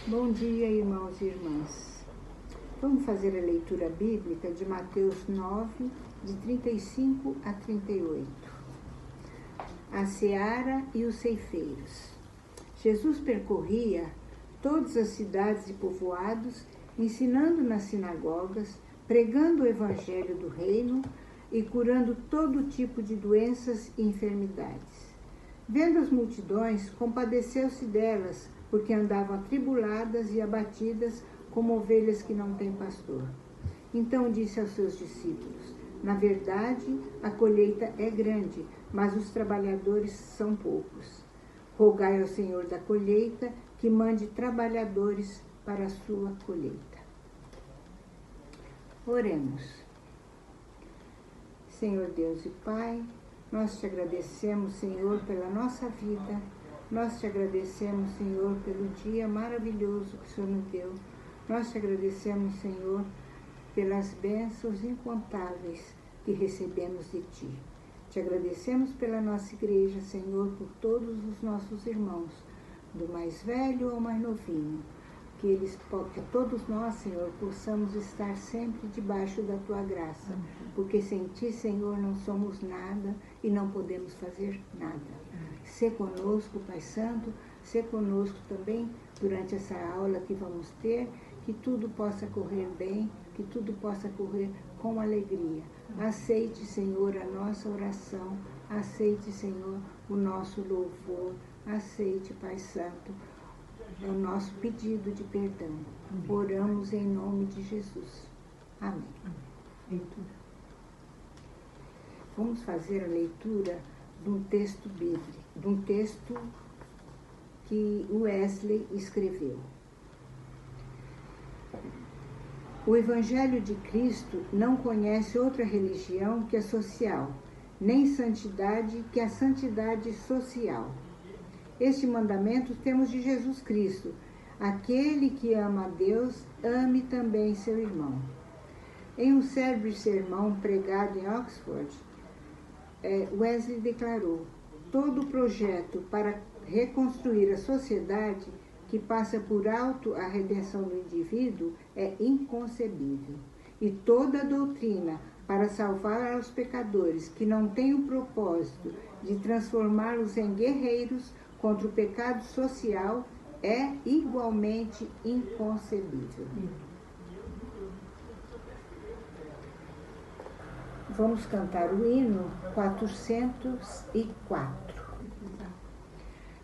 Bom dia, irmãos e irmãs. Vamos fazer a leitura bíblica de Mateus 9, de 35 a 38. A seara e os ceifeiros. Jesus percorria todas as cidades e povoados, ensinando nas sinagogas, pregando o evangelho do reino e curando todo tipo de doenças e enfermidades. Vendo as multidões, compadeceu-se delas, porque andavam atribuladas e abatidas como ovelhas que não têm pastor. Então disse aos seus discípulos: na verdade, a colheita é grande, mas os trabalhadores são poucos. Rogai ao Senhor da colheita que mande trabalhadores para a sua colheita. Oremos. Senhor Deus e Pai, nós te agradecemos, Senhor, pela nossa vida. Nós te agradecemos, Senhor, pelo dia maravilhoso que o Senhor nos deu. Nós te agradecemos, Senhor, pelas bênçãos incontáveis que recebemos de Ti. Te agradecemos pela nossa igreja, Senhor, por todos os nossos irmãos, do mais velho ao mais novinho. Que todos nós, Senhor, possamos estar sempre debaixo da Tua graça, porque sem Ti, Senhor, não somos nada e não podemos fazer nada. Sê conosco, Pai Santo, sê conosco também durante essa aula que vamos ter, que tudo possa correr bem, que tudo possa correr com alegria. Aceite, Senhor, a nossa oração, aceite, Senhor, o nosso louvor, aceite, Pai Santo, o nosso pedido de perdão. Oramos em nome de Jesus. Amém. Vamos fazer a leitura de um texto bíblico, de um texto que Wesley escreveu. O Evangelho de Cristo não conhece outra religião que a social, nem santidade que a santidade social. Este mandamento temos de Jesus Cristo: aquele que ama a Deus, ame também seu irmão. Em um célebre sermão pregado em Oxford, Wesley declarou: todo o projeto para reconstruir a sociedade que passa por alto a redenção do indivíduo é inconcebível. E toda a doutrina para salvar os pecadores que não tem o propósito de transformá-los em guerreiros contra o pecado social é igualmente inconcebível. Vamos cantar o hino 404.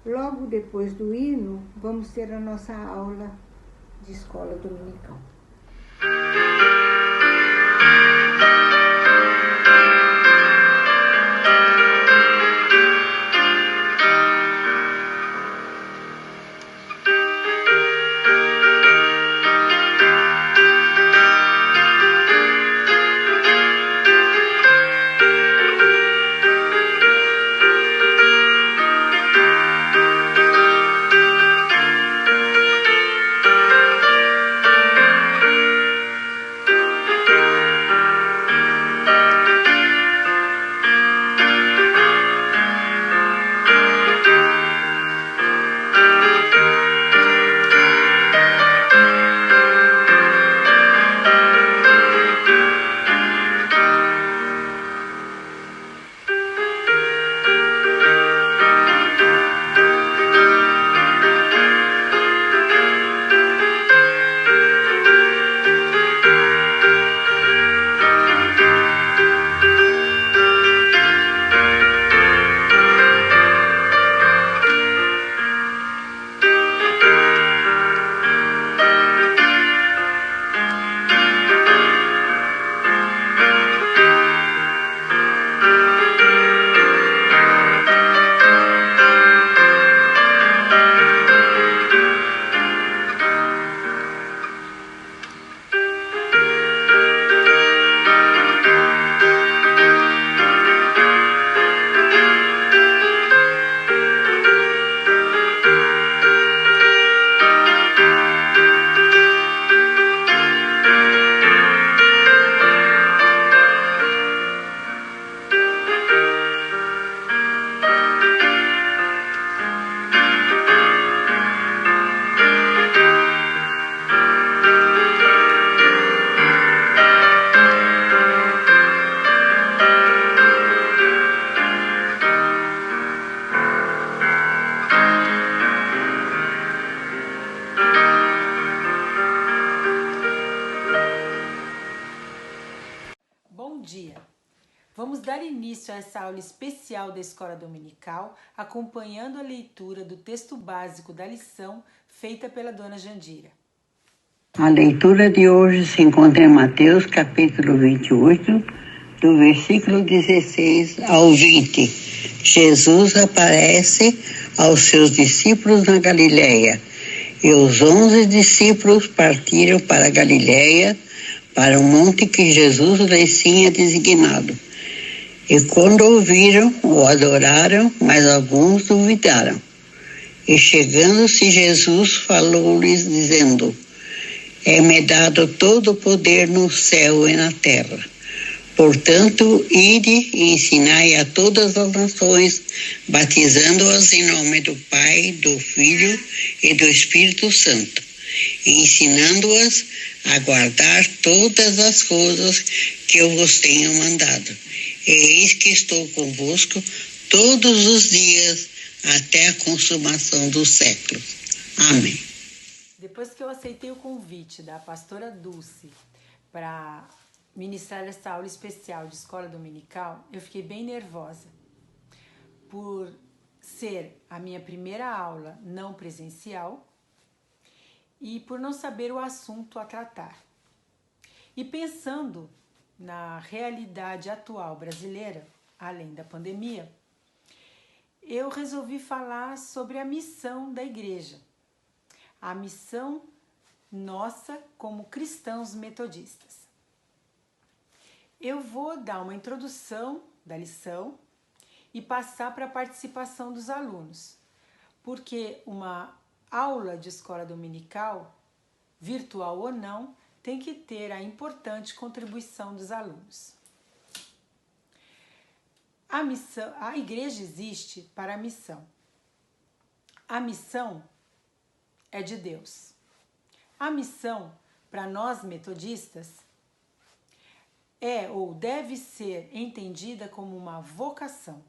Logo depois do hino, vamos ter a nossa aula de escola dominical. dar início a essa aula especial da Escola Dominical, acompanhando a leitura do texto básico da lição feita pela Dona Jandira. A leitura de hoje se encontra em Mateus, capítulo 28, do versículo 16 ao 20. Jesus aparece aos seus discípulos na Galileia, e os 11 discípulos partiram para a Galileia, para o monte que Jesus lhes tinha designado. E quando ouviram, o adoraram, mas alguns duvidaram. E chegando-se Jesus, falou-lhes, dizendo: É-me dado todo o poder no céu e na terra. Portanto, ide e ensinai a todas as nações, batizando-as em nome do Pai, do Filho e do Espírito Santo, e ensinando-as a guardar todas as coisas que eu vos tenho mandado. E eis que estou convosco todos os dias até a consumação dos séculos. Amém. Depois que eu aceitei o convite da pastora Dulce para ministrar essa aula especial de escola dominical, eu fiquei bem nervosa, por ser a minha primeira aula não presencial e por não saber o assunto a tratar. E pensando na realidade atual brasileira, além da pandemia, eu resolvi falar sobre a missão da igreja, a missão nossa como cristãos metodistas. Eu vou dar uma introdução da lição e passar para a participação dos alunos, porque uma aula de escola dominical, virtual ou não, tem que ter a importante contribuição dos alunos. A igreja existe para a missão. A missão é de Deus. A missão, para nós metodistas, é ou deve ser entendida como uma vocação.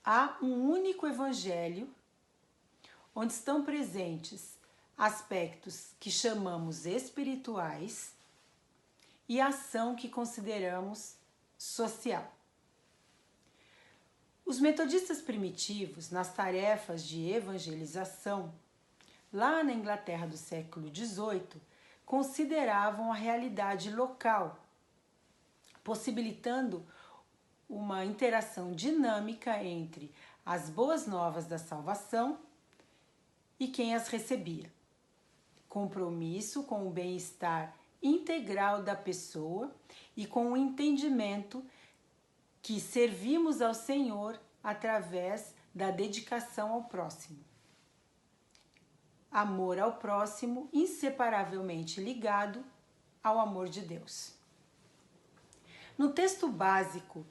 Há um único evangelho onde estão presentes aspectos que chamamos espirituais e ação que consideramos social. Os metodistas primitivos, nas tarefas de evangelização, lá na Inglaterra do século XVIII, consideravam a realidade local, possibilitando uma interação dinâmica entre as boas novas da salvação e quem as recebia. Compromisso com o bem-estar integral da pessoa e com o entendimento que servimos ao Senhor através da dedicação ao próximo. Amor ao próximo inseparavelmente ligado ao amor de Deus. No texto básico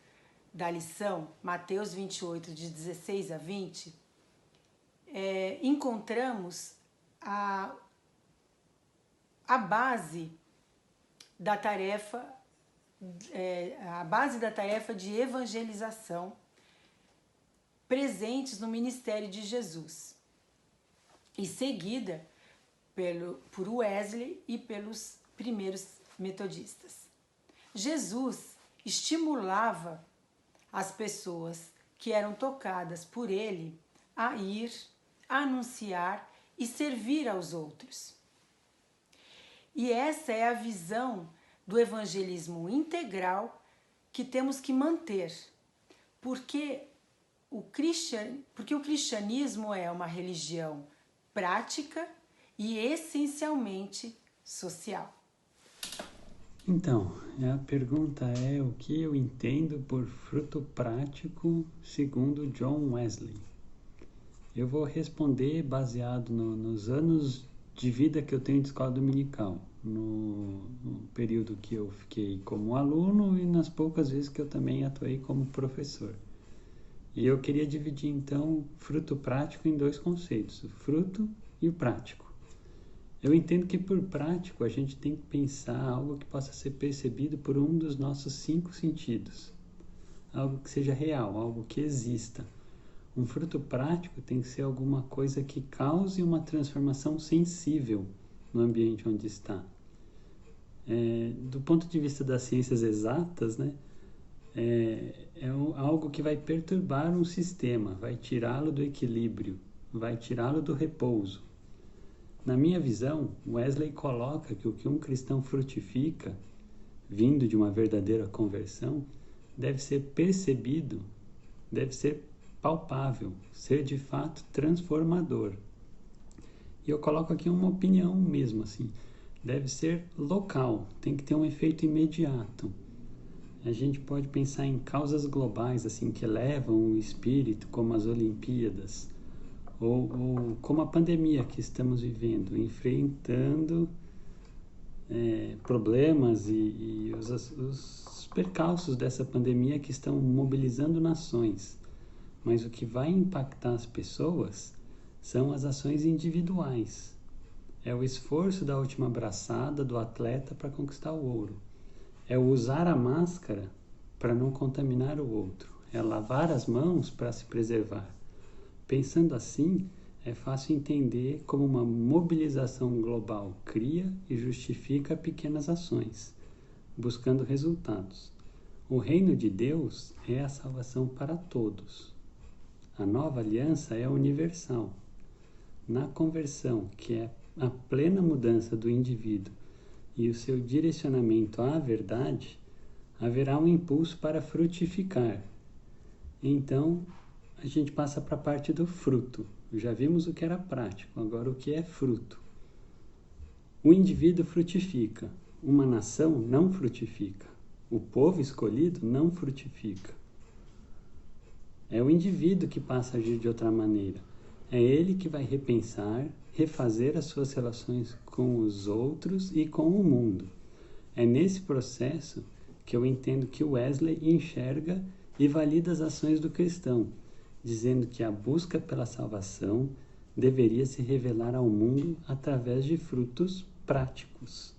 da lição, Mateus 28, de 16 a 20, encontramos a base da tarefa de evangelização presentes no ministério de Jesus e seguida por Wesley e pelos primeiros metodistas. Jesus estimulava as pessoas que eram tocadas por ele a ir, a anunciar e servir aos outros. E essa é a visão do evangelismo integral que temos que manter, porque o cristianismo é uma religião prática e essencialmente social. Então, a pergunta é: o que eu entendo por fruto prático segundo John Wesley? Eu vou responder baseado nos anos de vida que eu tenho de escola dominical, no período que eu fiquei como aluno e nas poucas vezes que eu também atuei como professor. E eu queria dividir então fruto prático em dois conceitos, o fruto e o prático. Eu entendo que por prático a gente tem que pensar algo que possa ser percebido por um dos nossos 5 sentidos, algo que seja real, algo que exista. Um fruto prático tem que ser alguma coisa que cause uma transformação sensível no ambiente onde está. Do ponto de vista das ciências exatas, né, algo que vai perturbar um sistema, vai tirá-lo do equilíbrio, vai tirá-lo do repouso. Na minha visão, Wesley coloca que o que um cristão frutifica, vindo de uma verdadeira conversão, deve ser percebido, deve ser palpável, ser de fato transformador. E eu coloco aqui uma opinião mesmo, assim, deve ser local, tem que ter um efeito imediato. A gente pode pensar em causas globais, assim, que elevam o espírito, como as Olimpíadas, ou como a pandemia que estamos vivendo, enfrentando problemas e os percalços dessa pandemia que estão mobilizando nações. Mas o que vai impactar as pessoas são as ações individuais. É o esforço da última braçada do atleta para conquistar o ouro. É o usar a máscara para não contaminar o outro. É lavar as mãos para se preservar. Pensando assim, é fácil entender como uma mobilização global cria e justifica pequenas ações, buscando resultados. O reino de Deus é a salvação para todos. A nova aliança é universal. Na conversão, que é a plena mudança do indivíduo e o seu direcionamento à verdade, haverá um impulso para frutificar. Então, a gente passa para a parte do fruto. Já vimos o que era prático, agora o que é fruto. O indivíduo frutifica, uma nação não frutifica, o povo escolhido não frutifica. É o indivíduo que passa a agir de outra maneira. É ele que vai repensar, refazer as suas relações com os outros e com o mundo. É nesse processo que eu entendo que Wesley enxerga e valida as ações do cristão, dizendo que a busca pela salvação deveria se revelar ao mundo através de frutos práticos.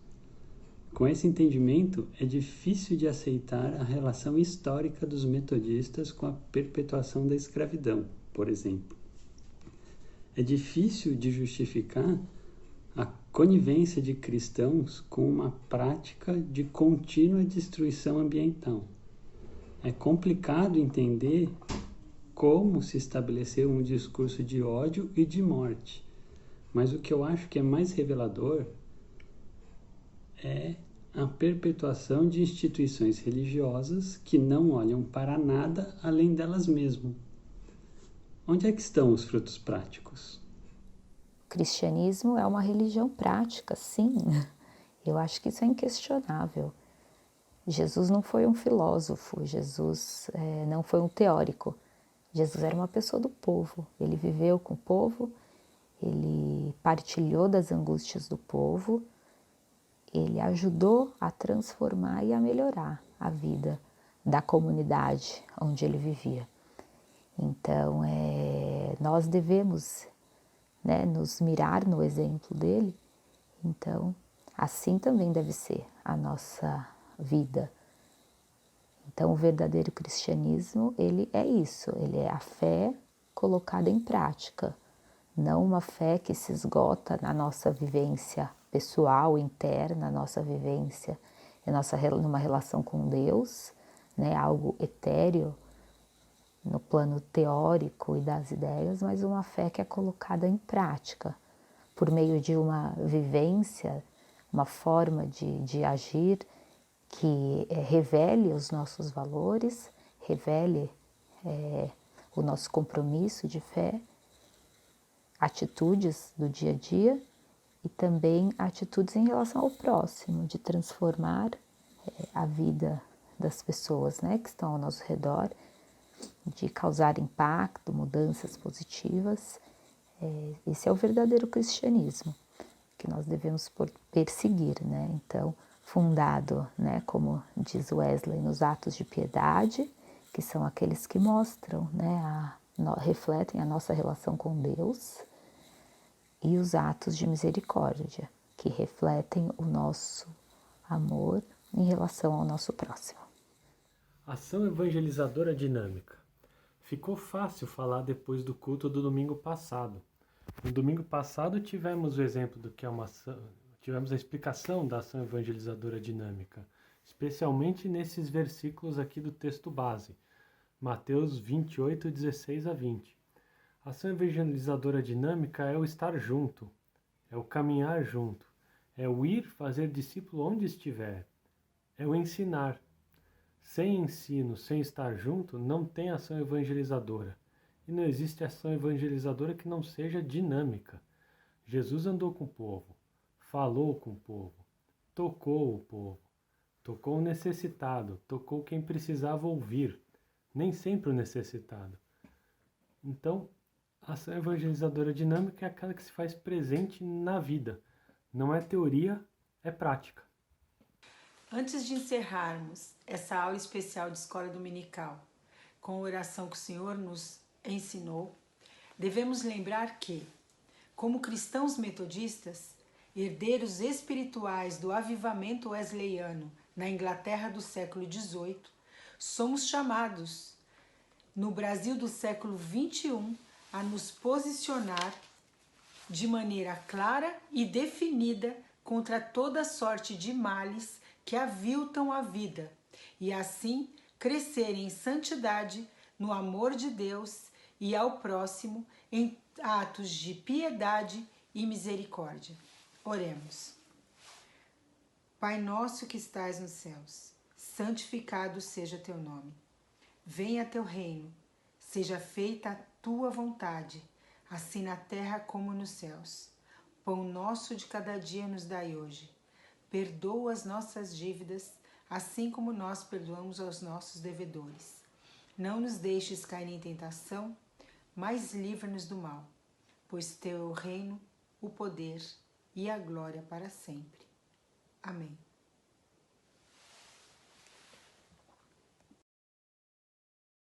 Com esse entendimento, é difícil de aceitar a relação histórica dos metodistas com a perpetuação da escravidão, por exemplo. É difícil de justificar a conivência de cristãos com uma prática de contínua destruição ambiental. É complicado entender como se estabeleceu um discurso de ódio e de morte, mas o que eu acho que é mais revelador é a perpetuação de instituições religiosas que não olham para nada além delas mesmas. Onde é que estão os frutos práticos? O cristianismo é uma religião prática, sim. Eu acho que isso é inquestionável. Jesus não foi um filósofo, Jesus não foi um teórico. Jesus era uma pessoa do povo, ele viveu com o povo, ele partilhou das angústias do povo, ele ajudou a transformar e a melhorar a vida da comunidade onde ele vivia. Então, nós devemos nos mirar no exemplo dele. Então, assim também deve ser a nossa vida. Então, o verdadeiro cristianismo, ele é isso, ele é a fé colocada em prática, não uma fé que se esgota na nossa vivência pessoal, interna, nossa vivência, numa relação com Deus, algo etéreo no plano teórico e das ideias, mas uma fé que é colocada em prática, por meio de uma vivência, uma forma de agir que revele os nossos valores, revele o nosso compromisso de fé, atitudes do dia a dia e também atitudes em relação ao próximo, de transformar a vida das pessoas que estão ao nosso redor, de causar impacto, mudanças positivas. Esse é o verdadeiro cristianismo que nós devemos perseguir, Então, fundado, como diz Wesley, nos atos de piedade, que são aqueles que mostram, refletem a nossa relação com Deus, e os atos de misericórdia, que refletem o nosso amor em relação ao nosso próximo. Ação evangelizadora dinâmica. Ficou fácil falar depois do culto do domingo passado. No domingo passado tivemos o exemplo do que é uma ação, tivemos a explicação da ação evangelizadora dinâmica. especialmente nesses versículos aqui do texto base, Mateus 28, 16 a 20. A ação evangelizadora dinâmica é o estar junto, é o caminhar junto, é o ir fazer discípulo onde estiver, é o ensinar. Sem ensino, sem estar junto, não tem ação evangelizadora. E não existe ação evangelizadora que não seja dinâmica. Jesus andou com o povo, falou com o povo, tocou o povo, tocou o necessitado, tocou quem precisava ouvir, nem sempre o necessitado. Então, a ação evangelizadora dinâmica é aquela que se faz presente na vida. Não é teoria, é prática. Antes de encerrarmos essa aula especial de escola dominical, com a oração que o Senhor nos ensinou, devemos lembrar que, como cristãos metodistas, herdeiros espirituais do avivamento wesleyano na Inglaterra do século XVIII, somos chamados, no Brasil do século XXI, a nos posicionar de maneira clara e definida contra toda sorte de males que aviltam a vida e assim crescer em santidade, no amor de Deus e ao próximo, em atos de piedade e misericórdia. Oremos. Pai nosso que estais nos céus, santificado seja teu nome. Venha teu reino, seja feita a tua vontade, assim na terra como nos céus. Pão nosso de cada dia nos dai hoje. Perdoa as nossas dívidas, assim como nós perdoamos aos nossos devedores. Não nos deixes cair em tentação, mas livra-nos do mal, pois teu é o reino, o poder e a glória para sempre. Amém.